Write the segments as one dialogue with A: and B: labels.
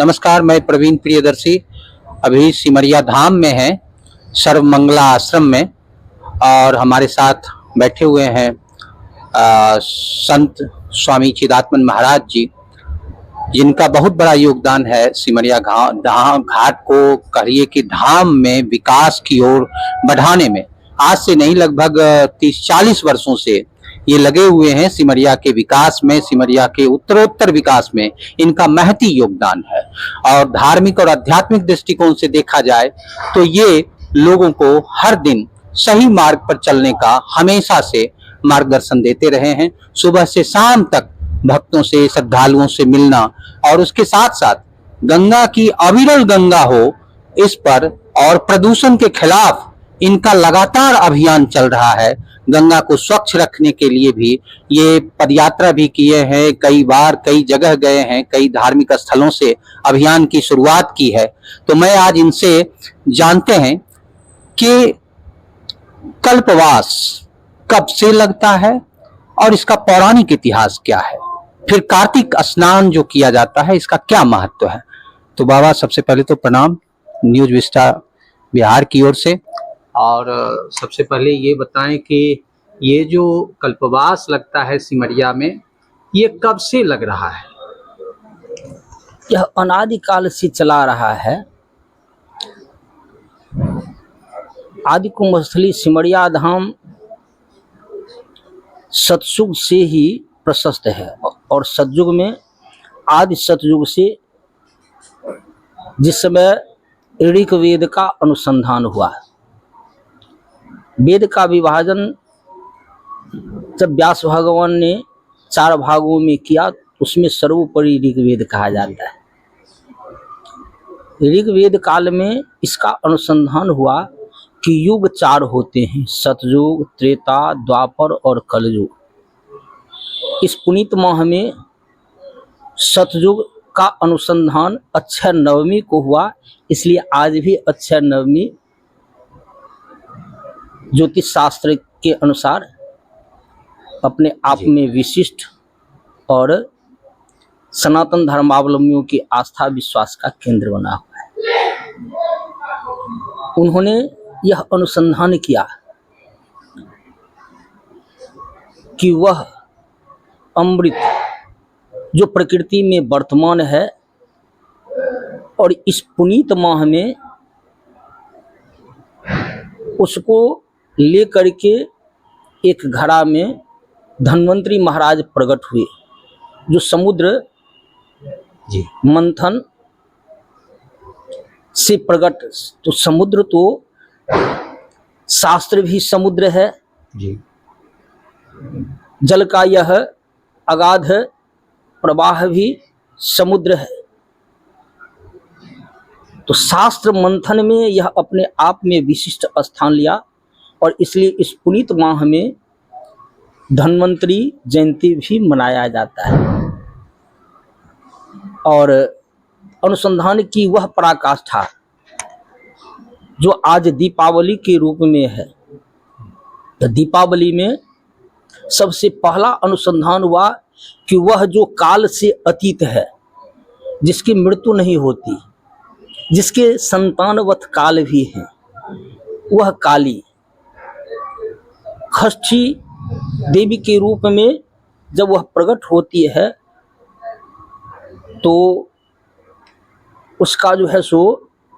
A: नमस्कार, मैं प्रवीण प्रियदर्शी अभी सिमरिया धाम में है, सर्वमंगला आश्रम में। और हमारे साथ बैठे हुए हैं संत स्वामी चिदात्मन महाराज जी, जिनका बहुत बड़ा योगदान है सिमरिया घाट को कहिए कि धाम में विकास की ओर बढ़ाने में। आज से नहीं, लगभग 30-40 वर्षों से ये लगे हुए हैं सिमरिया के विकास में, सिमरिया के उत्तरोत्तर विकास में इनका महती योगदान है। और धार्मिक और आध्यात्मिक दृष्टिकोण से देखा जाए तो ये लोगों को हर दिन सही मार्ग पर चलने का हमेशा से मार्गदर्शन देते रहे हैं। सुबह से शाम तक भक्तों से, श्रद्धालुओं से मिलना, और उसके साथ साथ गंगा की अविरल गंगा हो इस पर, और प्रदूषण के खिलाफ इनका लगातार अभियान चल रहा है। गंगा को स्वच्छ रखने के लिए भी ये पदयात्रा भी किए हैं, कई बार कई जगह गए हैं, कई धार्मिक स्थलों से अभियान की शुरुआत की है। तो मैं आज इनसे जानते हैं कि कल्पवास कब से लगता है और इसका पौराणिक इतिहास क्या है, फिर कार्तिक स्नान जो किया जाता है इसका क्या महत्व है। तो बाबा, सबसे पहले तो प्रणाम न्यूज विस्टा बिहार की ओर से। और सबसे पहले ये बताएं कि ये जो कल्पवास लगता है सिमरिया में, ये कब से लग रहा है?
B: यह अनादिकाल से चला रहा है। आदि कुंभस्थली सिमरिया धाम सतयुग से ही प्रशस्त है, और सतयुग में आदि सतयुग से जिस समय ऋग्वेद का अनुसंधान हुआ, वेद का विभाजन जब व्यास भगवान ने 4 भागों में किया, उसमें सर्वोपरि ऋग्वेद कहा जाता है। ऋग्वेद काल में इसका अनुसंधान हुआ कि युग 4 होते हैं, सतयुग, त्रेता, द्वापर और कलयुग। इस पुनीत माह में सतयुग का अनुसंधान अक्षय नवमी को हुआ, इसलिए आज भी अक्षय नवमी ज्योतिष शास्त्र के अनुसार अपने आप में विशिष्ट और सनातन धर्मावलंबियों की आस्था विश्वास का केंद्र बना हुआ है। उन्होंने यह अनुसंधान किया कि वह अमृत जो प्रकृति में वर्तमान है, और इस पुनीत माह में उसको लेकर के एक घड़ा में धन्वंतरी महाराज प्रकट हुए, जो समुद्र मंथन से प्रकट। तो समुद्र तो शास्त्र भी समुद्र है जी। जल का यह अगाध प्रवाह भी समुद्र है। तो शास्त्र मंथन में यह अपने आप में विशिष्ट स्थान लिया, और इसलिए इस पुनीत माह में धन्वंतरी जयंती भी मनाया जाता है। और अनुसंधान की वह पराकाष्ठा जो आज दीपावली के रूप में है। तो दीपावली में सबसे पहला अनुसंधान हुआ कि वह जो काल से अतीत है, जिसकी मृत्यु नहीं होती, जिसके संतानवत काल भी है, वह काली षष्ठी देवी के रूप में जब वह प्रकट होती है, तो उसका जो है सो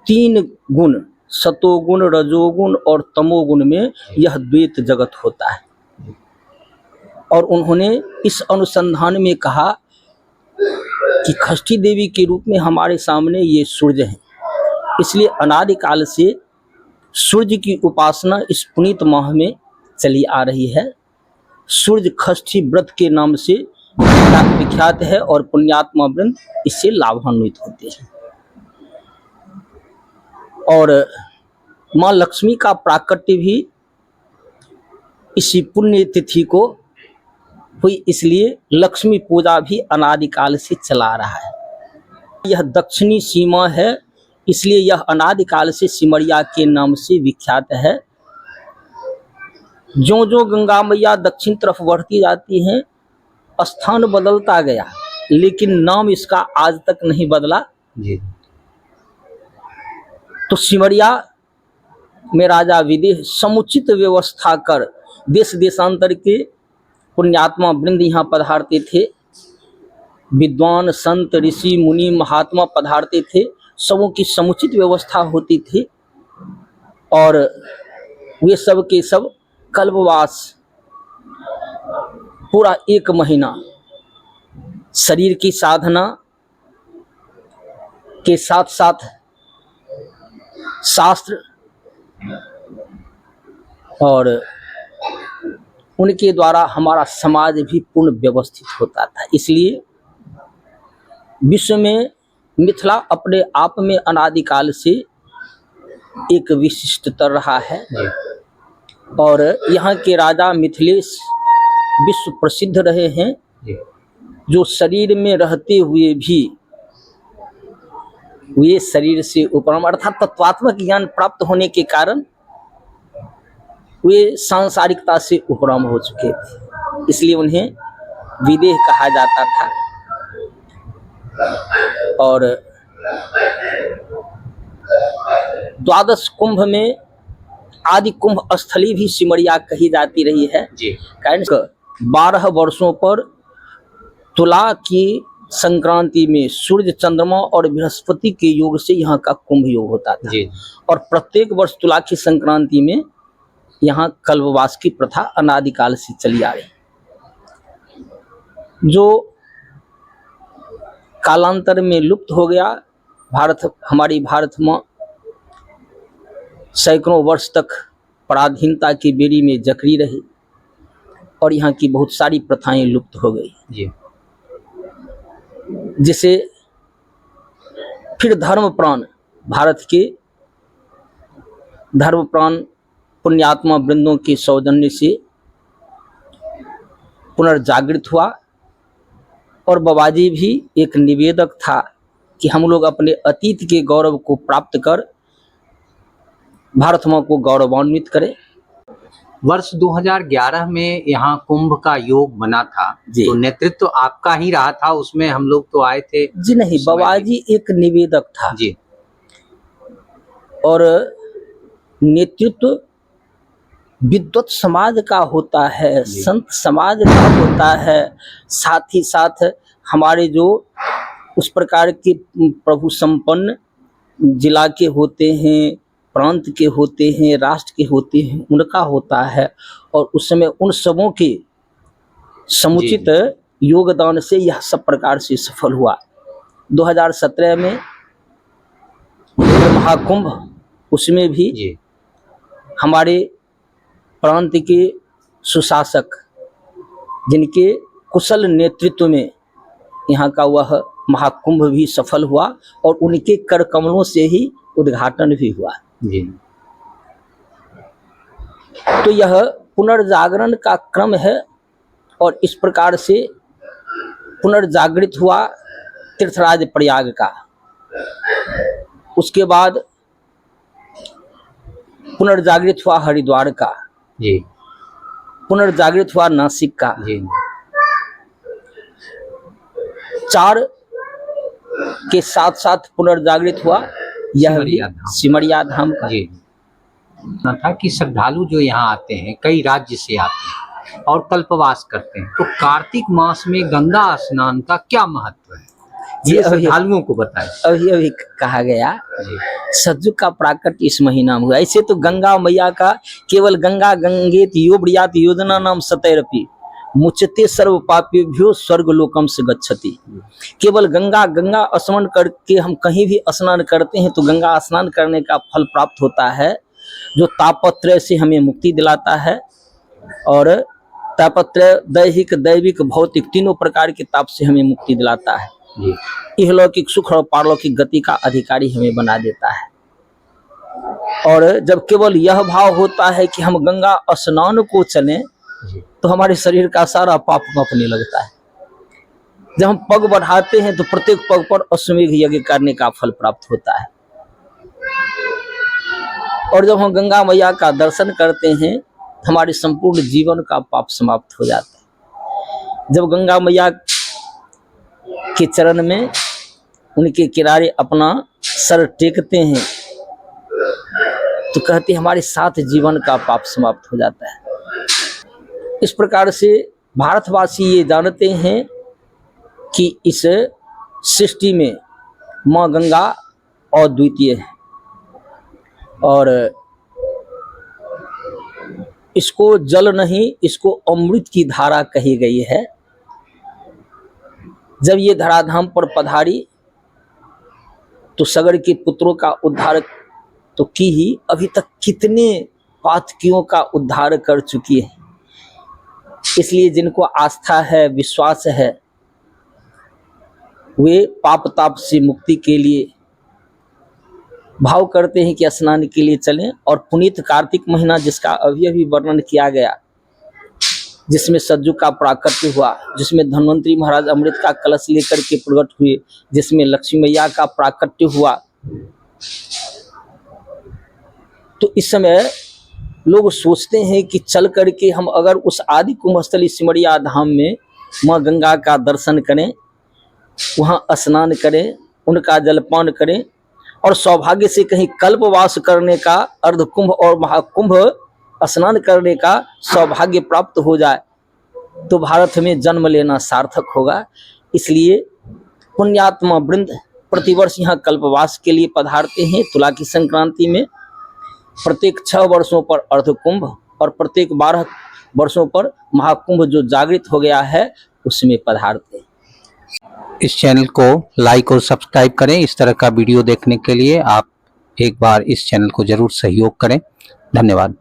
B: 3 गुण, सतोगुण, रजोगुण और तमोगुण में यह द्वैत जगत होता है। और उन्होंने इस अनुसंधान में कहा कि षष्ठी देवी के रूप में हमारे सामने ये सूर्य है, इसलिए अनादिकाल से सूर्य की उपासना इस पुनीत माह में चली आ रही है। सूर्य षष्ठी व्रत के नाम से विख्यात है, और पुण्यात्मा वृंद इससे लाभान्वित होते हैं। और माँ लक्ष्मी का प्राकट्य भी इसी पुण्य तिथि को हुई, इसलिए लक्ष्मी पूजा भी अनादिकाल से चला रहा है। यह दक्षिणी सीमा है, इसलिए यह अनादिकाल से सिमरिया के नाम से विख्यात है। जो जो गंगा मैया दक्षिण तरफ बढ़ती जाती हैं, स्थान बदलता गया, लेकिन नाम इसका आज तक नहीं बदला।
A: जी
B: तो सिमरिया में राजा विदेह समुचित व्यवस्था कर देश देशांतर के पुण्यात्मा वृंद यहाँ पधारते थे, विद्वान संत ऋषि मुनि महात्मा पधारते थे, सबों की समुचित व्यवस्था होती थी और वे सब के सब कल्पवास पूरा 1 महीना शरीर की साधना के साथ साथ शास्त्र और उनके द्वारा हमारा समाज भी पूर्ण व्यवस्थित होता था। इसलिए विश्व में मिथिला अपने आप में अनादिकाल से एक विशिष्टता रहा है और यहाँ के राजा मिथिलेश विश्व प्रसिद्ध रहे हैं, जो शरीर में रहते हुए भी वे शरीर से उपरम अर्थात तत्वात्मक ज्ञान प्राप्त होने के कारण वे सांसारिकता से उपरम हो चुके थे, इसलिए उन्हें विदेह कहा जाता था। और द्वादश कुंभ में आदि कुंभ स्थली भी सिमरिया कही जाती रही है
A: जी।
B: कारण 12 वर्षों पर तुला की संक्रांति में सूर्य चंद्रमा और बृहस्पति के योग से यहाँ का कुंभ योग होता था
A: जी।
B: और प्रत्येक वर्ष तुला की संक्रांति में यहाँ कल्पवास की प्रथा अनादिकाल से चली आ रही, जो कालांतर में लुप्त हो गया। हमारी भारत में सैकड़ों वर्ष तक पराधीनता की बेड़ी में जकड़ी रही और यहाँ की बहुत सारी प्रथाएं लुप्त हो गई
A: जी।
B: जिसे फिर धर्म प्राण भारत के धर्म प्राण पुण्यात्मा वृंदों के सौजन्य से पुनर्जागृत हुआ और बाबाजी भी एक निवेदक था कि हम लोग अपने अतीत के गौरव को प्राप्त कर भारत माँ को गौरवान्वित करें।
A: वर्ष 2011 में यहाँ कुंभ का योग बना था, तो नेतृत्व तो आपका ही रहा था, उसमें हम लोग तो आए थे
B: जी? नहीं, बाबाजी एक निवेदक था
A: जी
B: और नेतृत्व विद्वत समाज का होता है, संत समाज का होता है, साथ ही साथ हमारे जो उस प्रकार के प्रभु संपन्न जिला के होते हैं, प्रांत के होते हैं, राष्ट्र के होते हैं, उनका होता है और उस समय उन सबों के समुचित योगदान से यह सब प्रकार से सफल हुआ। 2017 में महाकुंभ, उसमें भी हमारे प्रांत के सुशासक जिनके कुशल नेतृत्व में यहाँ का वह महाकुंभ भी सफल हुआ और उनके कर कमलों से ही उद्घाटन भी हुआ जी। तो यह पुनर्जागरण का क्रम है और इस प्रकार से पुनर्जागृत हुआ तीर्थराज प्रयाग का, उसके बाद पुनर्जागृत हुआ हरिद्वार का जी, पुनर्जागृत हुआ नासिक का जी। 4 के साथ साथ पुनर्जागृत हुआ यह भी सिमरिया धाम का जी।
A: था कि श्रद्धालु जो यहाँ आते हैं कई राज्य से आते हैं और कल्पवास करते हैं, तो कार्तिक मास में गंगा स्नान का क्या महत्व है, ये श्रद्धालुओं को बताएं।
B: अभी कहा गया सज्जु का प्राकट्य इस महीना में हुआ। ऐसे तो गंगा मैया का केवल गंगा गंगेत योब्रियात योजना नाम सतैरपि मुचते सर्व पापेभ्यो स्वर्ग लोकम से गच्छति। केवल गंगा स्नान करके हम कहीं भी स्नान करते हैं तो गंगा स्नान करने का फल प्राप्त होता है, जो तापत्रय से हमें मुक्ति दिलाता है और तापत्रय दैहिक दैविक भौतिक तीनों प्रकार के ताप से हमें मुक्ति दिलाता है, इहलौकिक सुख और पारलौकिक गति का अधिकारी हमें बना देता है। और जब केवल यह भाव होता है कि हम गंगा स्नान को चलें तो हमारे शरीर का सारा पाप कपने लगता है। जब हम पग बढ़ाते हैं तो प्रत्येक पग पर अश्वमेघ यज्ञ करने का फल प्राप्त होता है और जब हम गंगा मैया का दर्शन करते हैं हमारे संपूर्ण जीवन का पाप समाप्त हो जाता है। जब गंगा मैया के चरण में उनके किनारे अपना सर टेकते हैं तो कहते हैं हमारे साथ जीवन का पाप समाप्त हो जाता है। इस प्रकार से भारतवासी ये जानते हैं कि इस सृष्टि में माँ गंगा अद्वितीय है और इसको जल नहीं, इसको अमृत की धारा कही गई है। जब ये धराधाम पर पधारी तो सगर के पुत्रों का उद्धार तो की ही, अभी तक कितने पातकियों का उद्धार कर चुकी है। इसलिए जिनको आस्था है, विश्वास है, वे पाप ताप से मुक्ति के लिए भाव करते हैं कि स्नान के लिए चलें। और पुनीत कार्तिक महीना जिसका अभी अभी वर्णन किया गया, जिसमें सज्जू का प्राकट्य हुआ, जिसमें धन्वंतरी महाराज अमृत का कलश लेकर के प्रकट हुए, जिसमें लक्ष्मी मैया का प्राकट्य हुआ, तो इस समय लोग सोचते हैं कि चल करके हम अगर उस आदि कुंभस्थली सिमरिया धाम में माँ गंगा का दर्शन करें, वहाँ स्नान करें, उनका जलपान करें और सौभाग्य से कहीं कल्पवास करने का, अर्धकुंभ और महाकुंभ स्नान करने का सौभाग्य प्राप्त हो जाए तो भारत में जन्म लेना सार्थक होगा। इसलिए पुण्यात्मा वृंद प्रतिवर्ष यहाँ कल्पवास के लिए पधारते हैं। तुला की संक्रांति में प्रत्येक 6 वर्षों पर अर्धकुंभ और प्रत्येक 12 वर्षों पर महाकुंभ जो जागृत हो गया है उसमें पधारते हैं।
A: इस चैनल को लाइक और सब्सक्राइब करें। इस तरह का वीडियो देखने के लिए आप एक बार इस चैनल को जरूर सहयोग करें। धन्यवाद।